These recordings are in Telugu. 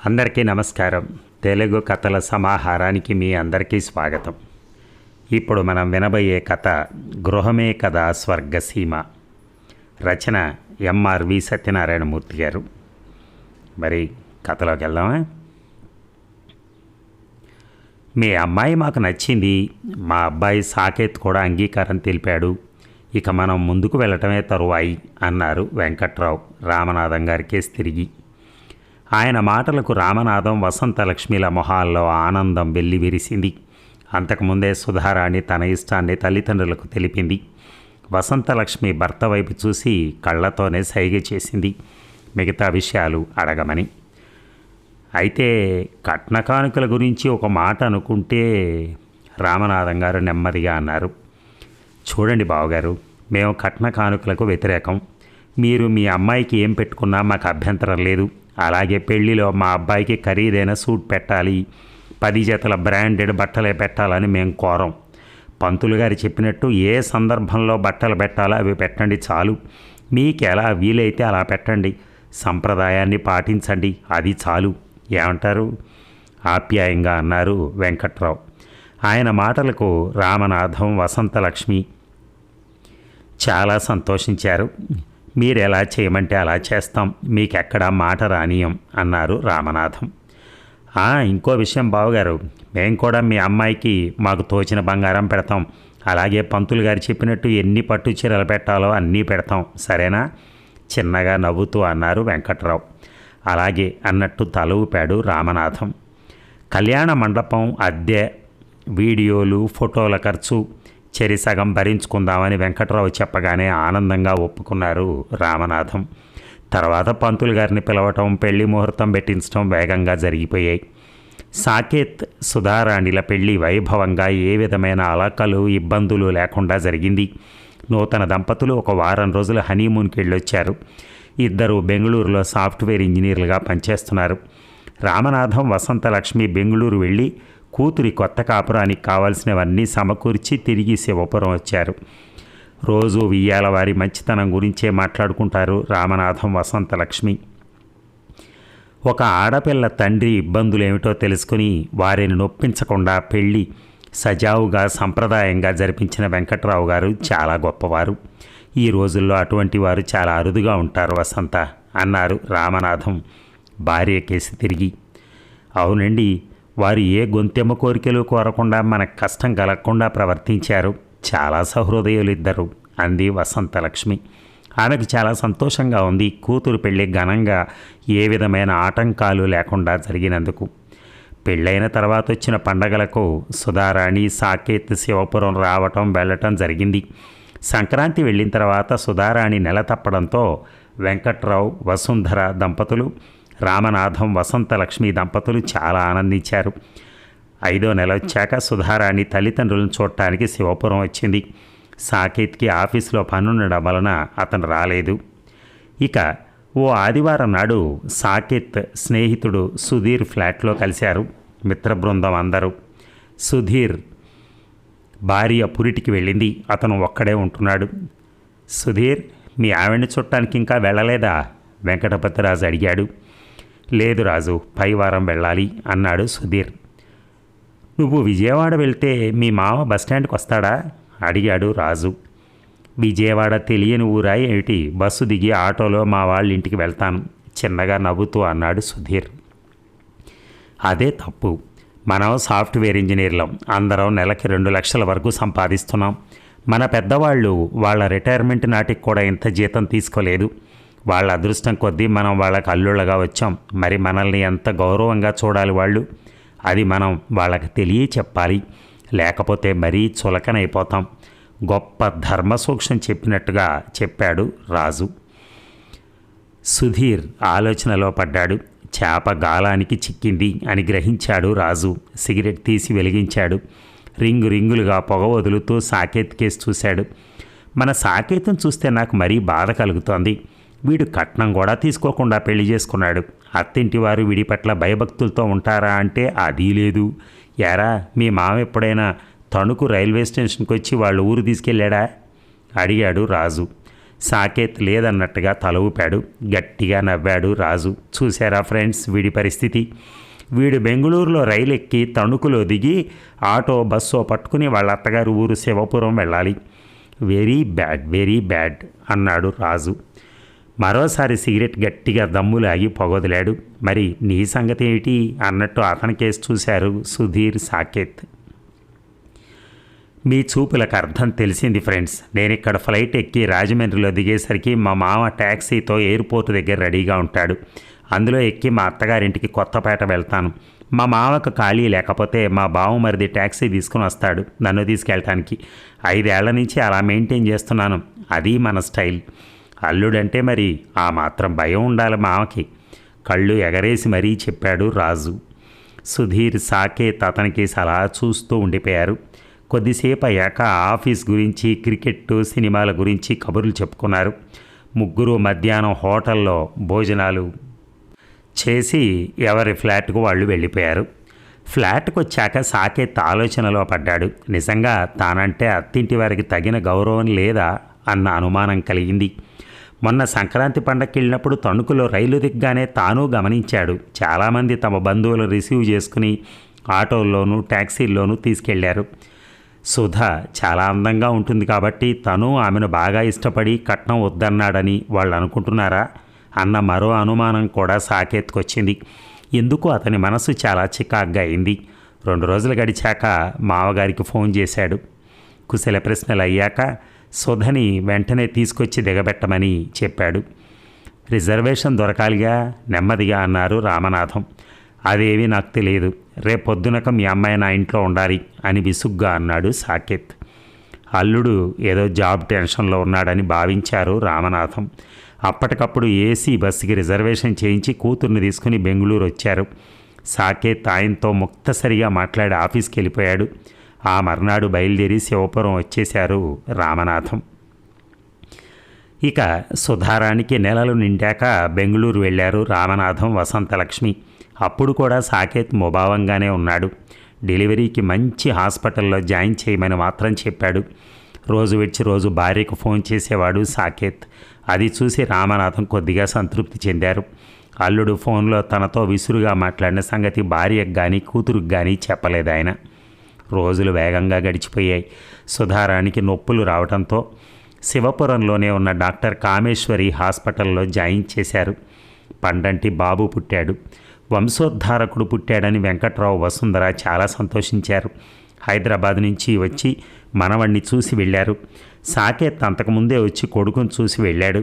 అందరికీ నమస్కారం. తెలుగు కథల సమాహారానికి మీ అందరికీ స్వాగతం. ఇప్పుడు మనం వినబోయే కథ గృహమే కదా స్వర్గసీమ. రచన ఎంఆర్వి సత్యనారాయణమూర్తి గారు. మరి కథలోకి వెళ్దామా? మీ అమ్మాయి మాకు నచ్చింది. మా అబ్బాయి సాకేత్ కూడా అంగీకారం తెలిపాడు. ఇక మనం ముందుకు వెళ్ళటమే తరువాయి అన్నారు వెంకట్రావు రామనాథం గారికేసి తిరిగి. ఆయన మాటలకు రామనాథం వసంతలక్ష్మిల మొహాల్లో ఆనందం వెల్లి విరిసింది. అంతకుముందే సుధారాణి తన ఇష్టాన్ని తల్లిదండ్రులకు తెలిపింది. వసంతలక్ష్మి భర్త వైపు చూసి కళ్ళతోనే సైగ చేసింది మిగతా విషయాలు అడగమని. అయితే కట్న కానుకల గురించి ఒక మాట అనుకుంటే రామనాథం గారు నెమ్మదిగా అన్నారు. చూడండి బావగారు, మేము కట్న కానుకలకు వ్యతిరేకం. మీరు మీ అమ్మాయికి ఏం పెట్టుకున్నా మాకు అభ్యంతరం లేదు. అలాగే పెళ్లిలో మా అబ్బాయికి ఖరీదైన సూట్ పెట్టాలి, 10 జతల బ్రాండెడ్ బట్టలే పెట్టాలని మేము కోరం. పంతులు గారు చెప్పినట్టు ఏ సందర్భంలో బట్టలు పెట్టాలో అవి పెట్టండి చాలు. మీకు ఎలా వీలైతే అలా పెట్టండి. సంప్రదాయాన్ని పాటించండి, అది చాలు. ఏమంటారు? ఆప్యాయంగా అన్నారు వెంకట్రావు. ఆయన మాటలకు రామనాథం వసంతలక్ష్మి చాలా సంతోషించారు. మీరు ఎలా చేయమంటే అలా చేస్తాం, మీకెక్కడా మాట రానియం అన్నారు రామనాథం. ఇంకో విషయం బావగారు, మేము కూడా మీ అమ్మాయికి మాకు తోచిన బంగారం పెడతాం. అలాగే పంతులు గారు చెప్పినట్టు ఎన్ని పట్టు చీరలు పెట్టాలో అన్నీ పెడతాం, సరేనా? చిన్నగా నవ్వుతూ అన్నారు వెంకట్రావు. అలాగే అన్నట్టు తల ఊపాడు రామనాథం. కళ్యాణ మండపం అద్దె, వీడియోలు, ఫోటోల ఖర్చు సగం భరించుకుందామని వెంకట్రావు చెప్పగానే ఆనందంగా ఒప్పుకున్నారు రామనాథం. తర్వాత పంతులు గారిని పిలవటం, పెళ్లి ముహూర్తం పెట్టించడం వేగంగా జరిగిపోయాయి. సాకేత్ సుధారాణిల పెళ్లి వైభవంగా ఏ విధమైన అలకలు ఇబ్బందులు లేకుండా జరిగింది. నూతన దంపతులు ఒక వారం రోజులు హనీమూన్కి వెళ్ళొచ్చారు. ఇద్దరు బెంగళూరులో సాఫ్ట్వేర్ ఇంజనీర్లుగా పనిచేస్తున్నారు. రామనాథం వసంతలక్ష్మి బెంగళూరు వెళ్ళి కూతురి కొత్త కాపురానికి కావాల్సినవన్నీ సమకూర్చి తిరిగి శివపురం వచ్చారు. రోజు వియ్యాల వారి మంచితనం గురించే మాట్లాడుకుంటారు రామనాథం వసంతలక్ష్మి. ఒక ఆడపిల్ల తండ్రి ఇబ్బందులేమిటో తెలుసుకుని వారిని నొప్పించకుండా పెళ్ళి సజావుగా సంప్రదాయంగా జరిపించిన వెంకట్రావు గారు చాలా గొప్పవారు. ఈ రోజుల్లో అటువంటి వారు చాలా అరుదుగా ఉంటారు వసంత అన్నారు రామనాథం భార్య కేసి తిరిగి. అవునండి, వారు ఏ గొంతెమ్మ కోరికలు కోరకుండా మనకు కష్టం కలగకుండా ప్రవర్తించారు. చాలా సహృదయులు ఇద్దరు అంది వసంతలక్ష్మి. ఆమెకు చాలా సంతోషంగా ఉంది కూతురు పెళ్ళి ఘనంగా ఏ విధమైన ఆటంకాలు లేకుండా జరిగినందుకు. పెళ్ళైన తర్వాత వచ్చిన పండగలకు సుధారాణి సాకేత్ శివపురం రావటం వెళ్ళటం జరిగింది. సంక్రాంతి వెళ్ళిన తర్వాత సుధారాణి నెల తప్పడంతో వెంకట్రావు వసుంధర దంపతులు, రామనాథం వసంతలక్ష్మి దంపతులు చాలా ఆనందించారు. 5వ నెల వచ్చాక సుధారాణి తల్లిదండ్రులను చూడటానికి శివపురం వచ్చింది. సాకేత్కి ఆఫీసులో పనుండడం వలన అతను రాలేదు. ఇక ఓ ఆదివారం నాడు సాకేత్ స్నేహితుడు సుధీర్ ఫ్లాట్లో కలిశారు మిత్రబృందం అందరూ. సుధీర్ భార్య పురిటికి వెళ్ళింది. అతను ఒక్కడే ఉంటున్నాడు. సుధీర్, మీ ఆవిడని చూడటానికి ఇంకా వెళ్ళలేదా? వెంకటపతిరాజు అడిగాడు. లేదు రాజు, పై వారం వెళ్ళాలి అన్నాడు సుధీర్. నువ్వు విజయవాడ వెళ్తే మీ మామ బస్టాండ్కి వస్తాడా అడిగాడు రాజు. విజయవాడ తెలియని ఊరా ఏమిటి? బస్సు దిగి ఆటోలో మా వాళ్ళ ఇంటికి వెళ్తాను చిన్నగా నవ్వుతూ అన్నాడు సుధీర్. అదే తప్పు. మనం సాఫ్ట్వేర్ ఇంజనీర్లం, అందరం నెలకి 2 లక్షల వరకు సంపాదిస్తున్నాం. మన పెద్దవాళ్ళు వాళ్ళ రిటైర్మెంట్ నాటికి కూడా ఇంత జీతం తీసుకోలేదు. వాళ్ళ అదృష్టం కొద్దీ మనం వాళ్ళకి అల్లుళ్ళగా వచ్చాం. మరి మనల్ని ఎంత గౌరవంగా చూడాలి వాళ్ళు, అది మనం వాళ్ళకి తెలియ చెప్పాలి. లేకపోతే మరీ చులకనైపోతాం. గొప్ప ధర్మసూక్ష్మం చెప్పినట్టుగా చెప్పాడు రాజు. సుధీర్ ఆలోచనలో పడ్డాడు. చేప గాలానికి చిక్కింది అని గ్రహించాడు రాజు. సిగరెట్ తీసి వెలిగించాడు. రింగులుగా పొగ వదులుతూ సాకేత్ కేసు చూశాడు. మన సాకేతం చూస్తే నాకు మరీ బాధ కలుగుతోంది. వీడు కట్నం కూడా తీసుకోకుండా పెళ్లి చేసుకున్నాడు. అత్తింటి వారు వీడి పట్ల భయభక్తులతో ఉంటారా అంటే అది లేదు. యారా, మీ మామ ఎప్పుడైనా తణుకు రైల్వే స్టేషన్కి వచ్చి వాళ్ళ ఊరు తీసుకెళ్ళాడా అడిగాడు రాజు. సాకేత్ లేదన్నట్టుగా తల ఊపాడు. గట్టిగా నవ్వాడు రాజు. చూశారా ఫ్రెండ్స్ వీడి పరిస్థితి? వీడు బెంగళూరులో రైలు ఎక్కి తణుకులో దిగి ఆటో బస్సో పట్టుకుని వాళ్ళ అత్తగారు ఊరు శివపురం వెళ్ళాలి. వెరీ బ్యాడ్ అన్నాడు రాజు. మరోసారి సిగరెట్ గట్టిగా దమ్ములాగి పొగొదిలాడు. మరి నీ సంగతి ఏమిటి అన్నట్టు అతని కేసు చూశారు సుధీర్, సాకేత్. మీ చూపులకు అర్థం తెలిసింది ఫ్రెండ్స్. నేను ఇక్కడ ఫ్లైట్ ఎక్కి రాజమండ్రిలో దిగేసరికి మా మామ ట్యాక్సీతో ఎయిర్పోర్ట్ దగ్గర రెడీగా ఉంటాడు. అందులో ఎక్కి మా అత్తగారింటికి కొత్తపేట వెళ్తాను. మా మామకు ఖాళీ లేకపోతే మా బావమరిది ట్యాక్సీ తీసుకుని వస్తాడు నన్ను తీసుకెళ్ళటానికి. 5 ఏళ్ల నుంచి అలా మెయింటైన్ చేస్తున్నాను. అది మన స్టైల్. అల్లుడంటే మరి ఆ మాత్రం భయం ఉండాలి మామకి. కళ్ళు ఎగరేసి మరీ చెప్పాడు రాజు. సుధీర్, సాకేత్ అతనికి సలహా చూస్తూ ఉండిపోయారు. కొద్దిసేపు అయ్యాక ఆఫీస్ గురించి, క్రికెట్, సినిమాల గురించి కబుర్లు చెప్పుకున్నారు. ముగ్గురు మధ్యాహ్నం హోటల్లో భోజనాలు చేసి ఎవరి ఫ్లాట్కు వాళ్ళు వెళ్ళిపోయారు. ఫ్లాట్కు వచ్చాక సాకేత్ ఆలోచనలో పడ్డాడు. నిజంగా తానంటే అత్తింటి వారికి తగిన గౌరవం లేదా అన్న అనుమానం కలిగింది. మొన్న సంక్రాంతి పండగకి వెళ్ళినప్పుడు తణుకులో రైలు దిగ్గానే తాను గమనించాడు. చాలామంది తమ బంధువులు రిసీవ్ చేసుకుని ఆటోల్లోనూ ట్యాక్సీల్లోనూ తీసుకెళ్లారు. సుధ చాలా అందంగా ఉంటుంది కాబట్టి తను ఆమెను బాగా ఇష్టపడి కట్నం వద్దన్నాడని వాళ్ళు అనుకుంటున్నారా అన్న మరో అనుమానం కూడా సాకేత్కొచ్చింది. ఎందుకు అతని మనసు చాలా చికాగ్గా అయింది. 2 రోజులు గడిచాక మావగారికి ఫోన్ చేశాడు. కుశల ప్రశ్నలు అయ్యాక సుధని వెంటనే తీసుకొచ్చి దిగబెట్టమని చెప్పాడు. రిజర్వేషన్ దొరకాలిగా నెమ్మదిగా అన్నారు రామనాథం. అదేవి నాకు తెలియదు. రేపొద్దునక మీ అమ్మాయి నా ఇంట్లో ఉండాలి అని విసుగ్గా అన్నాడు సాకేత్. అల్లుడు ఏదో జాబ్ టెన్షన్లో ఉన్నాడని భావించారు రామనాథం. అప్పటికప్పుడు ఏసీ బస్సుకి రిజర్వేషన్ చేయించి కూతుర్ని తీసుకుని బెంగళూరు వచ్చారు. సాకేత్ ఆయనతో ముక్తసరిగా మాట్లాడి ఆఫీస్కి వెళ్ళిపోయాడు. ఆ మర్నాడు బయలుదేరి శివపురం వచ్చేశారు రామనాథం. ఇక సుధారానికి నెలలు నిండాక బెంగళూరు వెళ్ళారు రామనాథం, వసంతలక్ష్మి. అప్పుడు కూడా సాకేత్ ముభావంగానే ఉన్నాడు. డెలివరీకి మంచి హాస్పిటల్లో జాయిన్ చేయమని మాత్రం చెప్పాడు. రోజు విడిచి రోజు భార్యకు ఫోన్ చేసేవాడు సాకేత్. అది చూసి రామనాథం కొద్దిగా సంతృప్తి చెందారు. అల్లుడు ఫోన్లో తనతో విసురుగా మాట్లాడిన సంగతి భార్యకు కానీ కూతురుకు కానీ చెప్పలేదు ఆయన. రోజులు వేగంగా గడిచిపోయాయి. సుధారానికి నొప్పులు రావడంతో శివపురంలోనే ఉన్న డాక్టర్ కామేశ్వరి హాస్పిటల్లో జాయిన్ చేశారు. పండంటి బాబు పుట్టాడు. వంశోద్ధారకుడు పుట్టాడని వెంకట్రావు, వసుంధర చాలా సంతోషించారు. హైదరాబాద్ నుంచి వచ్చి మనవణ్ణి చూసి వెళ్ళారు. సాకేత్ అంతకుముందే వచ్చి కొడుకుని చూసి వెళ్ళాడు.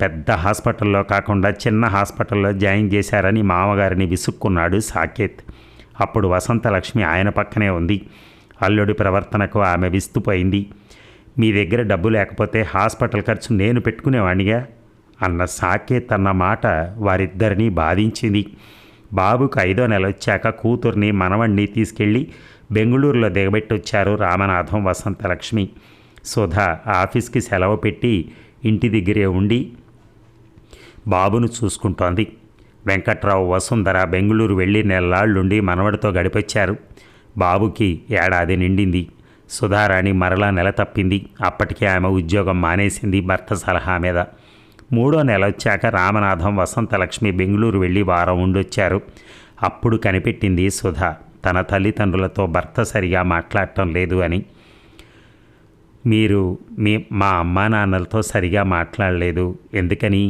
పెద్ద హాస్పిటల్లో కాకుండా చిన్న హాస్పిటల్లో జాయిన్ చేశారని మామగారిని విసుక్కున్నాడు సాకేత్. అప్పుడు వసంతలక్ష్మి ఆయన పక్కనే ఉంది. అల్లుడి ప్రవర్తనకు ఆమె విస్తుపోయింది. మీ దగ్గర డబ్బు లేకపోతే హాస్పిటల్ ఖర్చు నేను పెట్టుకునేవాణ్ణిగా అన్న సాకేత్ అన్న మాట వారిద్దరినీ బాధించింది. బాబుకు 5వ నెల వచ్చాక కూతుర్ని మనవణ్ణి తీసుకెళ్ళి బెంగళూరులో దిగబెట్టొచ్చారు రామనాథం, వసంతలక్ష్మి. సుధ ఆఫీస్కి సెలవు పెట్టి ఇంటి దగ్గరే ఉండి బాబును చూసుకుంటోంది. వెంకట్రావు, వసుంధర బెంగళూరు వెళ్ళి నెలలాళ్ళుండి మనవడితో గడిపొచ్చారు. బాబుకి 1 ఏడాది నిండింది. సుధారాణి మరలా నెల తప్పింది. అప్పటికే ఆమె ఉద్యోగం మానేసింది భర్త సలహా మీద. 3వ నెల వచ్చాక రామనాథం, వసంతలక్ష్మి బెంగళూరు వెళ్ళి వారం ఉండొచ్చారు. అప్పుడు కనిపెట్టింది సుధ తన తల్లిదండ్రులతో భర్త సరిగా మాట్లాడటం లేదు అని. మీరు మా అమ్మా నాన్నలతో సరిగా మాట్లాడలేదు ఎందుకని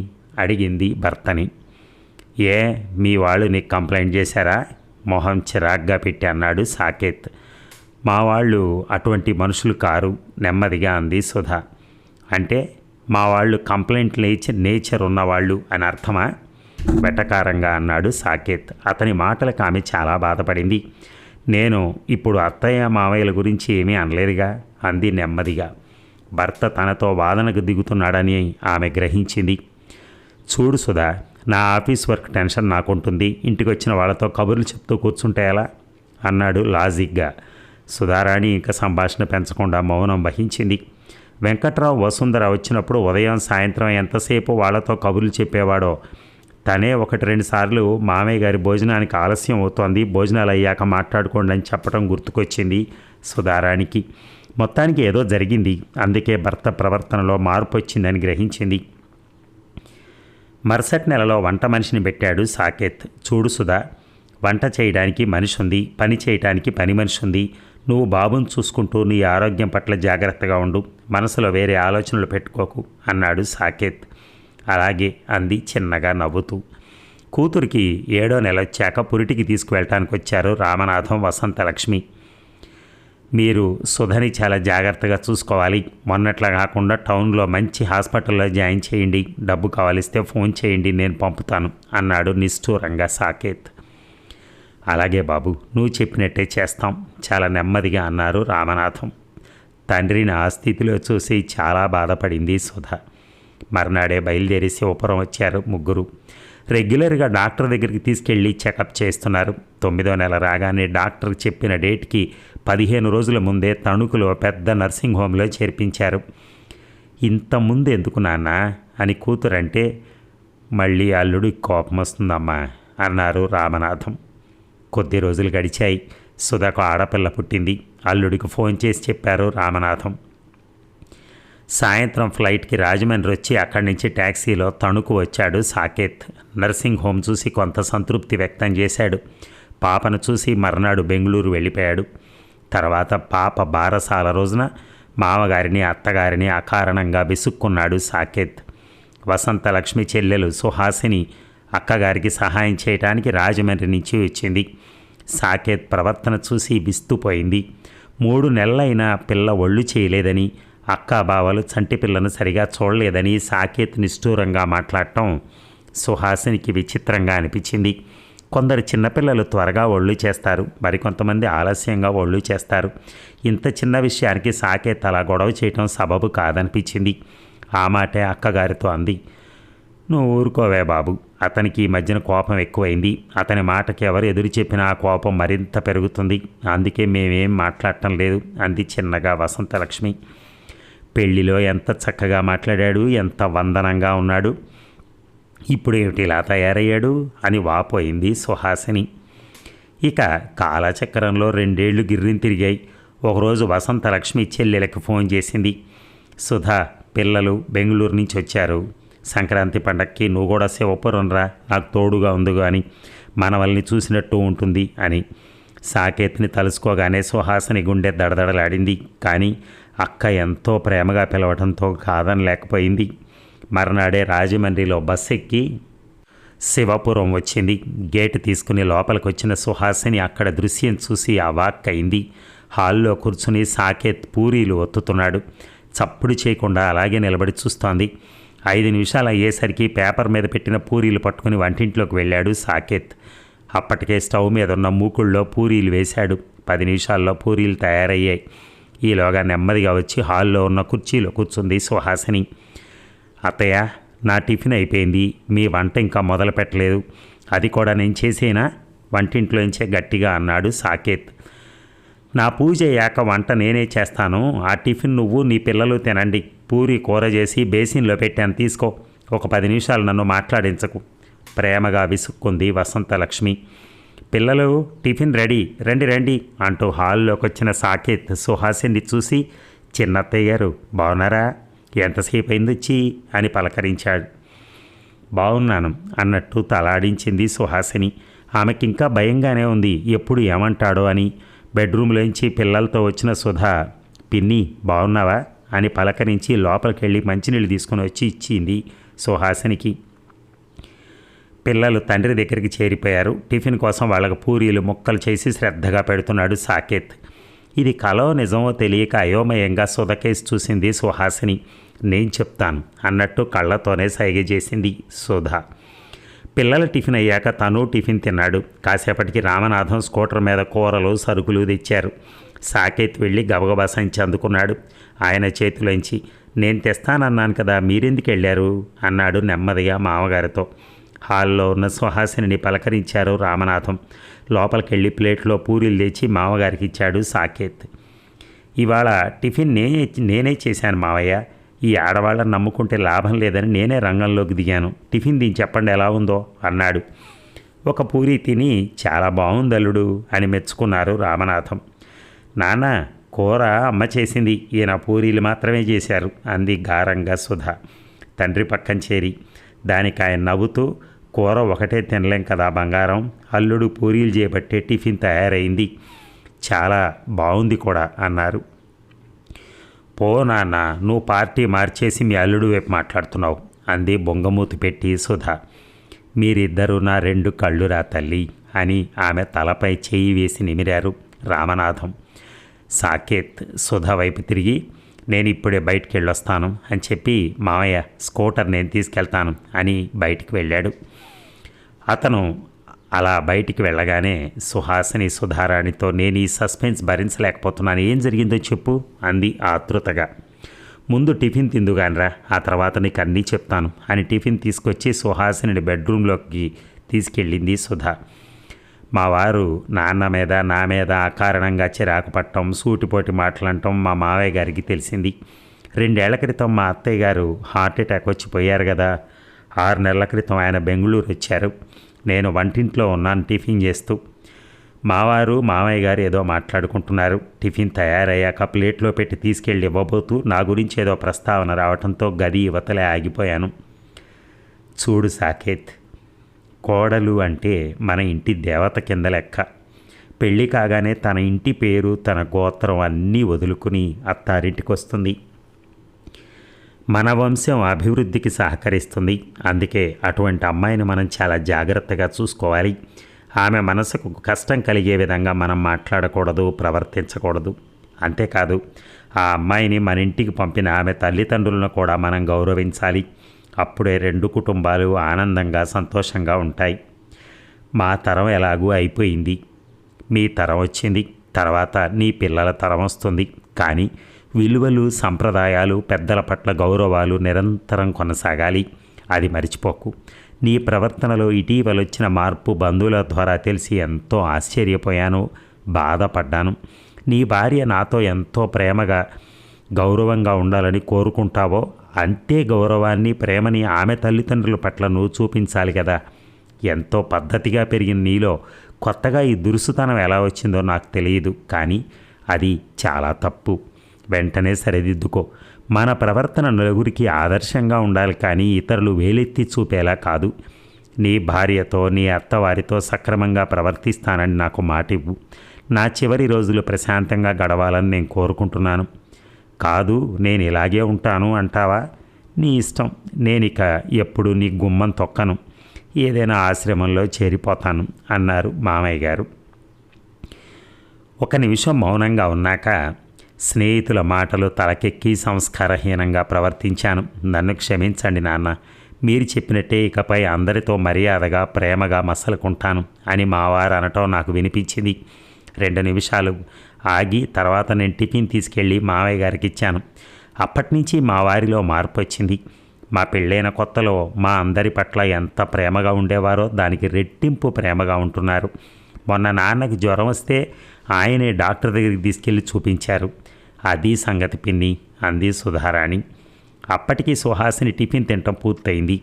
అడిగింది భర్తని. మీ వాళ్ళు నీకు కంప్లైంట్ చేశారా? మొహం చిరాగ్గా పెట్టి అన్నాడు సాకేత్. మా వాళ్ళు అటువంటి మనుషులు కారు, నెమ్మదిగా అంది సుధ. అంటే మా వాళ్ళు కంప్లైంట్ నేచర్ ఉన్నవాళ్ళు అని అర్థమా? వెటకారంగా అన్నాడు సాకేత్. అతని మాటలకు ఆమె చాలా బాధపడింది. నేను ఇప్పుడు అత్తయ్య మావయ్యల గురించి ఏమీ అనలేదుగా అంది నెమ్మదిగా. భర్త తనతో వాదనకు దిగుతున్నాడని ఆమె గ్రహించింది. చూడు సుధా, నా ఆఫీస్ వర్క్ టెన్షన్ నాకుంటుంది. ఇంటికి వచ్చిన వాళ్ళతో కబుర్లు చెప్తూ కూర్చుంటే ఎలా అన్నాడు లాజిక్గా. సుధారాణి ఇంకా సంభాషణ పెంచకుండా మౌనం వహించింది. వెంకట్రావు, వసుంధర వచ్చినప్పుడు ఉదయం సాయంత్రం ఎంతసేపు వాళ్ళతో కబుర్లు చెప్పేవాడో. తనే 1-2 సార్లు మామయ్య గారి భోజనానికి ఆలస్యం అవుతోంది, భోజనాలు అయ్యాక మాట్లాడుకోండి అని చెప్పడం గుర్తుకొచ్చింది సుధారానికి. మొత్తానికి ఏదో జరిగింది. అందుకే భర్త ప్రవర్తనలో మార్పు వచ్చిందని గ్రహించింది. మరుసటి నెలలో వంట మనిషిని పెట్టాడు సాకేత్. చూడు సుధా, వంట చేయడానికి మనిషి ఉంది, పని చేయడానికి పని మనిషి ఉంది. నువ్వు బాబుని చూసుకుంటూ నీ ఆరోగ్యం పట్ల జాగ్రత్తగా ఉండు, మనసులో వేరే ఆలోచనలు పెట్టుకోకు అన్నాడు సాకేత్. అలాగే అంది చిన్నగా నవ్వుతూ. కూతురికి 7వ నెల వచ్చాక పురిటికి తీసుకువెళ్ళటానికి వచ్చారు రామనాథం, వసంతలక్ష్మి. మీరు సుధని చాలా జాగ్రత్తగా చూసుకోవాలి. మొన్నట్లా కాకుండా టౌన్లో మంచి హాస్పిటల్లో జాయిన్ చేయండి. డబ్బు కావాలిస్తే ఫోన్ చేయండి, నేను పంపుతాను అన్నాడు నిష్ఠూరంగా సాకేత్. అలాగే బాబు, నువ్వు చెప్పినట్టే చేస్తాం, చాలా నెమ్మదిగా అన్నారు రామనాథం. తండ్రిని ఆ స్థితిలో చూసి చాలా బాధపడింది సుధ. మర్నాడే బయలుదేరి శివపురం వచ్చారు ముగ్గురు. రెగ్యులర్గా డాక్టర్ దగ్గరికి తీసుకెళ్ళి చెకప్ చేస్తున్నారు. 9వ నెల రాగానే డాక్టర్ చెప్పిన డేట్కి 15 రోజుల ముందే తణుకులో పెద్ద నర్సింగ్ హోమ్లో చేర్పించారు. ఇంతకుముందు ఎందుకు నాన్న అని కూతురంటే, మళ్ళీ అల్లుడికి కోపం వస్తుందమ్మా అన్నారు రామనాథం. కొద్ది రోజులు గడిచాయి. సుధకు ఆడపిల్ల పుట్టింది. అల్లుడికి ఫోన్ చేసి చెప్పారు రామనాథం. సాయంత్రం ఫ్లైట్కి రాజమండ్రి వచ్చి అక్కడి నుంచి ట్యాక్సీలో తణుకు వచ్చాడు సాకేత్. నర్సింగ్ హోమ్ చూసి కొంత సంతృప్తి వ్యక్తం చేశాడు. పాపను చూసి మర్నాడు బెంగళూరు వెళ్ళిపోయాడు. తర్వాత పాప బారసాల రోజున మామగారిని అత్తగారిని అకారణంగా విసుక్కున్నాడు సాకేత్. వసంతలక్ష్మి చెల్లెలు సుహాసిని అక్కగారికి సహాయం చేయడానికి రాజమండ్రి నుంచి వచ్చింది. సాకేత్ ప్రవర్తన చూసి విస్తుపోయింది. 3 నెలలైనా పిల్ల ఒళ్ళు చేయలేదని, అక్కా బావలు చంటి పిల్లను సరిగా చూడలేదని సాకేత్ నిష్ఠూరంగా మాట్లాడటం సుహాసినికి విచిత్రంగా అనిపించింది. కొందరు చిన్నపిల్లలు త్వరగా ఒళ్ళు చేస్తారు, మరికొంతమంది ఆలస్యంగా ఒళ్ళు చేస్తారు. ఇంత చిన్న విషయానికి సాకేత్ అలా గొడవ చేయటం సబబు కాదనిపించింది. ఆ మాటే అక్కగారితో అంది. నువ్వు ఊరుకోవే బాబు, అతనికి ఈ మధ్యన కోపం ఎక్కువైంది. అతని మాటకి ఎవరు ఎదురు చెప్పినా ఆ కోపం మరింత పెరుగుతుంది. అందుకే మేమేం మాట్లాడటం లేదు అంది చిన్నగా వసంతలక్ష్మి. పెళ్లిలో ఎంత చక్కగా మాట్లాడాడు, ఎంత వందనంగా ఉన్నాడు, ఇప్పుడు ఏమిటి ఇలా తయారయ్యాడు అని వాపోయింది సుహాసిని. ఇక కాలచక్రంలో 2 ఏళ్లు గిర్రిని తిరిగాయి. ఒకరోజు వసంతలక్ష్మి చెల్లెలకి ఫోన్ చేసింది. సుధా, పిల్లలు బెంగళూరు నుంచి వచ్చారు. సంక్రాంతి పండక్కి నువ్వు కూడా శివపురం రా, నాకు తోడుగా ఉందిగా అని, మనవల్ని చూసినట్టు ఉంటుంది అని. సాకేత్ని తలుసుకోగానే సుహాసిని గుండె దడదడలాడింది. కానీ అక్క ఎంతో ప్రేమగా పిలవడంతో కాదనలేకపోయింది. మర్నాడే రాజమండ్రిలో బస్సు ఎక్కి శివపురం వచ్చింది. గేటు తీసుకుని లోపలికి వచ్చిన సుహాసిని అక్కడ దృశ్యం చూసి అవాక్కయింది. హాల్లో కూర్చుని సాకేత్ పూరీలు ఒత్తుతున్నాడు. చప్పుడు చేయకుండా అలాగే నిలబడి చూస్తోంది. 5 నిమిషాలు అయ్యేసరికి పేపర్ మీద పెట్టిన పూరీలు పట్టుకుని వంటింట్లోకి వెళ్ళాడు సాకేత్. అప్పటికే స్టవ్ మీద ఉన్న మూకుళ్ళలో పూరీలు వేశాడు. 10 నిమిషాల్లో పూరీలు తయారయ్యాయి. ఈలోగా నెమ్మదిగా వచ్చి హాల్లో ఉన్న కుర్చీలో కూర్చుంది సుహాసిని. అత్తయ్య, నా టిఫిన్ అయిపోయింది, మీ వంట ఇంకా మొదలు పెట్టలేదు, అది కూడా నేను చేసేనా వంటింట్లోంచే గట్టిగా అన్నాడు సాకేత్. నా పూజ అయ్యాక వంట నేనే చేస్తాను, ఆ టిఫిన్ నువ్వు నీ పిల్లలు తినండి. పూరి కూర చేసి బేసిన్లో పెట్టాను, తీసుకో. ఒక 10 నిమిషాలు నన్ను మాట్లాడించకు ప్రేమగా విసుక్కుంది వసంతలక్ష్మి. పిల్లలు టిఫిన్ రెడీ, రండి రండి అంటూ హాల్లోకి వచ్చిన సాకేత్ సుహాసిని చూసి, చిన్నత్తయ్య గారు బాగున్నారా, ఎంతసేపు అయింది వచ్చి అని పలకరించాడు. బాగున్నాను అన్నట్టు తలాడించింది సుహాసిని. ఆమెకింకా భయంగానే ఉంది, ఎప్పుడు ఏమంటాడో అని. బెడ్రూమ్లోంచి పిల్లలతో వచ్చిన సుధా, పిన్ని బాగున్నావా అని పలకరించి లోపలికి వెళ్ళి మంచినీళ్ళు తీసుకుని వచ్చి ఇచ్చింది సుహాసినికి. పిల్లలు తండ్రి దగ్గరికి చేరిపోయారు. టిఫిన్ కోసం వాళ్ళకు పూరీలు ముక్కలు చేసి శ్రద్ధగా పెడుతున్నాడు సాకేత్. ఇది కలో నిజమో తెలియక అయోమయంగా సుధకేసి చూసింది సుహాసిని. నేను చెప్తాను అన్నట్టు కళ్ళతోనే సైగ చేసింది సుధ. పిల్లల టిఫిన్ అయ్యాక తను టిఫిన్ తిన్నాడు. కాసేపటికి రామనాథం స్కూటర్ మీద కూరలు సరుకులు తెచ్చారు. సాకేత్ వెళ్ళి గబగబా సంచి అందుకున్నాడు. ఆయన చేతిలోంచి, నేను తెస్తానన్నాను కదా, మీరెందుకు వెళ్ళారు అన్నాడు నెమ్మదిగా మామగారితో. హాల్లో ఉన్న సుహాసిని పలకరించారు రామనాథం. లోపలికెళ్ళి ప్లేట్లో పూరీలు తెచ్చి మామగారికి ఇచ్చాడు సాకేత్. ఇవాళ టిఫిన్ నేనే చేశాను మావయ్య, ఈ ఆడవాళ్ళని నమ్ముకుంటే లాభం లేదని నేనే రంగంలోకి దిగాను. టిఫిన్ దీని చెప్పండి ఎలా ఉందో అన్నాడు. ఒక పూరీ తిని చాలా బాగుంది అల్లుడు అని మెచ్చుకున్నారు రామనాథం. నాన్న, కూర అమ్మ చేసింది, ఈయన పూరీలు మాత్రమే చేశారు అంది గారంగా సుధ తండ్రి పక్కన చేరి. దానికి ఆయన నవ్వుతూ, కూర ఒకటే తినలేం కదా బంగారం, అల్లుడు పూరీలు చేయబట్టే టిఫిన్ తయారైంది, చాలా బాగుంది కూడా అన్నారు. పో నాన్న, నువ్వు పార్టీ మార్చేసి మీ అల్లుడు వైపు మాట్లాడుతున్నావు అంది బొంగమూతి పెట్టి సుధ. మీరిద్దరూ నా 2 కళ్ళురా తల్లి అని ఆమె తలపై చేయి వేసి నిమిరారు రామనాథం. సాకేత్ సుధ వైపు తిరిగి, నేను ఇప్పుడే బయటికి వెళ్ళొస్తాను అని చెప్పి, మామయ్య స్కూటర్ నేను తీసుకెళ్తాను అని బయటికి వెళ్ళాడు. అతను అలా బయటికి వెళ్ళగానే సుహాసిని సుధారాణితో, నేను ఈ సస్పెన్స్ భరించలేకపోతున్నాను, ఏం జరిగిందో చెప్పు అంది ఆతృతగా. ముందు టిఫిన్ తిందుగానరా, ఆ తర్వాత నీకు అన్నీ చెప్తాను అని టిఫిన్ తీసుకొచ్చి సుహాసిని బెడ్రూమ్లోకి తీసుకెళ్ళింది సుధ. మా వారు నాన్న మీద నా మీద అకారణంగా చిరాకు పట్టడం, సూటిపోటి మాటలంటం మా మావయ్య గారికి తెలిసింది. 2 ఏళ్ల క్రితం మా అత్తయ్య గారు హార్ట్ అటాక్ వచ్చి పోయారు కదా. 6 నెలల క్రితం ఆయన బెంగళూరు వచ్చారు. నేను వంటింట్లో ఉన్నాను టిఫిన్ చేస్తూ. మావారు మామయ్య గారు ఏదో మాట్లాడుకుంటున్నారు. టిఫిన్ తయారయ్యాక ప్లేట్లో పెట్టి తీసుకెళ్ళి ఇవ్వబోతూ నా గురించి ఏదో ప్రస్తావన రావడంతో గది యువతలే ఆగిపోయాను. చూడు సాకేత్, కోడలు అంటే మన ఇంటి దేవత కింద లెక్క. పెళ్ళి కాగానే తన ఇంటి పేరు, తన గోత్రం అన్నీ వదులుకుని అత్తారింటికి వస్తుంది. మన వంశం అభివృద్ధికి సహకరిస్తుంది. అందుకే అటువంటి అమ్మాయిని మనం చాలా జాగ్రత్తగా చూసుకోవాలి. ఆమె మనసుకు కష్టం కలిగే విధంగా మనం మాట్లాడకూడదు, ప్రవర్తించకూడదు. అంతేకాదు, ఆ అమ్మాయిని మన ఇంటికి పంపిన ఆమె తల్లిదండ్రులను కూడా మనం గౌరవించాలి. అప్పుడే 2 కుటుంబాలు ఆనందంగా సంతోషంగా ఉంటాయి. మా తరం ఎలాగూ అయిపోయింది, మీ తరం వచ్చింది, తర్వాత నీ పిల్లల తరం వస్తుంది. కానీ విలువలు, సంప్రదాయాలు, పెద్దల పట్ల గౌరవాలు నిరంతరం కొనసాగాలి. అది మరిచిపోకు. నీ ప్రవర్తనలో ఇటీవల వచ్చిన మార్పు బంధువుల ద్వారా తెలిసి ఎంతో ఆశ్చర్యపోయాను, బాధపడ్డాను. నీ భార్య నాతో ఎంతో ప్రేమగా, గౌరవంగా ఉండాలని కోరుకుంటావో అంతే గౌరవాన్ని, ప్రేమని ఆమె తల్లిదండ్రుల పట్ల నువ్వు చూపించాలి కదా. ఎంతో పద్ధతిగా పెరిగిన నీలో కొత్తగా ఈ దురుసుతనం ఎలా వచ్చిందో నాకు తెలియదు, కానీ అది చాలా తప్పు. వెంటనే సరిదిద్దుకో. మన ప్రవర్తన నలుగురికి ఆదర్శంగా ఉండాలి, కానీ ఇతరులు వేలెత్తి చూపేలా కాదు. నీ భార్యతో, నీ అత్తవారితో సక్రమంగా ప్రవర్తిస్తానని నాకు మాట ఇవ్వు. నా చివరి రోజులు ప్రశాంతంగా గడవాలని నేను కోరుకుంటున్నాను. కాదు, నేను ఇలాగే ఉంటాను అంటావా? నీ ఇష్టం. నేనిక ఎప్పుడు నీ గుమ్మం తొక్కను. ఏదైనా ఆశ్రమంలో చేరిపోతాను అన్నారు మామయ్య గారు. 1 నిమిషం మౌనంగా ఉన్నాక, స్నేహితుల మాటలు తలకెక్కి సంస్కారహీనంగా ప్రవర్తించాను. నన్ను క్షమించండి నాన్న. మీరు చెప్పినట్టే ఇకపై అందరితో మర్యాదగా, ప్రేమగా మసలుకుంటాను అని మావారు అనటం నాకు వినిపించింది. 2 నిమిషాలు ఆగి తర్వాత నేను టిఫిన్ తీసుకెళ్ళి మావయ్య గారికి ఇచ్చాను. అప్పటి నుంచి మా వారిలో మార్పు వచ్చింది. మా పెళ్ళైన కొత్తలో మా అందరి పట్ల ఎంత ప్రేమగా ఉండేవారో దానికి రెట్టింపు ప్రేమగా ఉంటున్నారు. మొన్న నాన్నకి జ్వరం వస్తే ఆయనే డాక్టర్ దగ్గరికి తీసుకెళ్ళి చూపించారు. అది సంగతి పిన్ని అంది సుధారాణి. అప్పటికి సుహాసిని టిఫిన్ తినటం పూర్తయింది.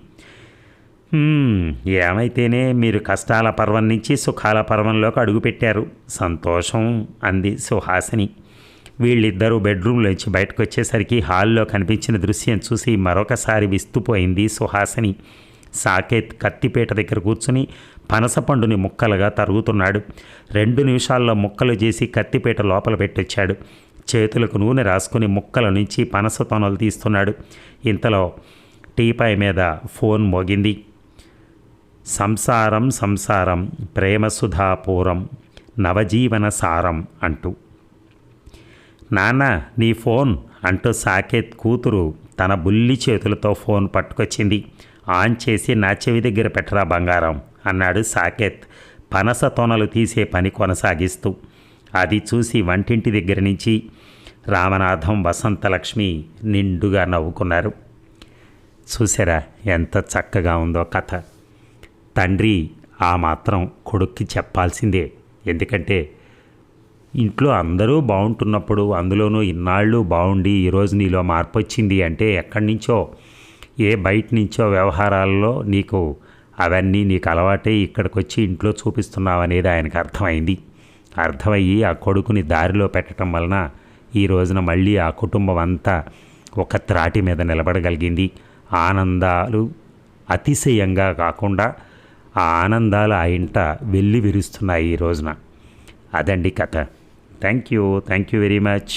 ఏమైతేనే మీరు కష్టాల పర్వం నుంచి సుఖాల పర్వంలోకి అడుగుపెట్టారు, సంతోషం అంది సుహాసిని. వీళ్ళిద్దరూ బెడ్రూమ్లోంచి బయటకు వచ్చేసరికి హాల్లో కనిపించిన దృశ్యం చూసి మరొకసారి విస్తుపోయింది సుహాసిని. సాకేత్ కత్తిపీట దగ్గర కూర్చుని పనసపండుని ముక్కలుగా తరుగుతున్నాడు. 2 నిమిషాల్లో ముక్కలు చేసి కత్తిపీట లోపల పెట్టొచ్చాడు. చేతులకు నూనె రాసుకుని ముక్కల నుంచి పనస తొనలు తీస్తున్నాడు. ఇంతలో టీపాయ్ మీద ఫోన్ మోగింది. సంసారం సంసారం ప్రేమసుధాపూరం నవజీవన సారం అంటూ. నాన్న, నీ ఫోన్ అంటూ సాకేత్ కూతురు తన బుల్లి చేతులతో ఫోన్ పట్టుకొచ్చింది. ఆన్ చేసి నా చెవి దగ్గర పెట్టరా బంగారం అన్నాడు సాకేత్ పనస తొనలు తీసే పని కొనసాగిస్తూ. అది చూసి వంటింటి దగ్గర నుంచి రామనాథం, వసంతలక్ష్మి నిండుగా నవ్వుకున్నారు. చూసారా ఎంత చక్కగా ఉందో కథ. తండ్రి ఆ మాత్రం కొడుక్కి చెప్పాల్సిందే. ఎందుకంటే ఇంట్లో అందరూ బాగుంటున్నప్పుడు, అందులోనూ ఇన్నాళ్ళు బాగుండి ఈరోజు నీలో మార్పు వచ్చింది అంటే ఎక్కడి నుంచో, ఏ బయట నుంచో వ్యవహారాల్లో నీకు అవన్నీ నీకు అలవాటే ఇక్కడికి వచ్చి ఇంట్లో చూపిస్తున్నావు అనేది ఆయనకు అర్థమైంది. అర్థమయ్యి ఆ కొడుకుని దారిలో పెట్టడం వలన ఈ రోజున మళ్ళీ ఆ కుటుంబం అంతా ఒక త్రాటి మీద నిలబడగలిగింది. ఆనందాలు అతిశయంగా కాకుండా ఆ ఆనందాలు ఆ ఇంట వెల్లి విరుస్తున్నాయి ఈ రోజున. అదండి కథ. Thank you very much.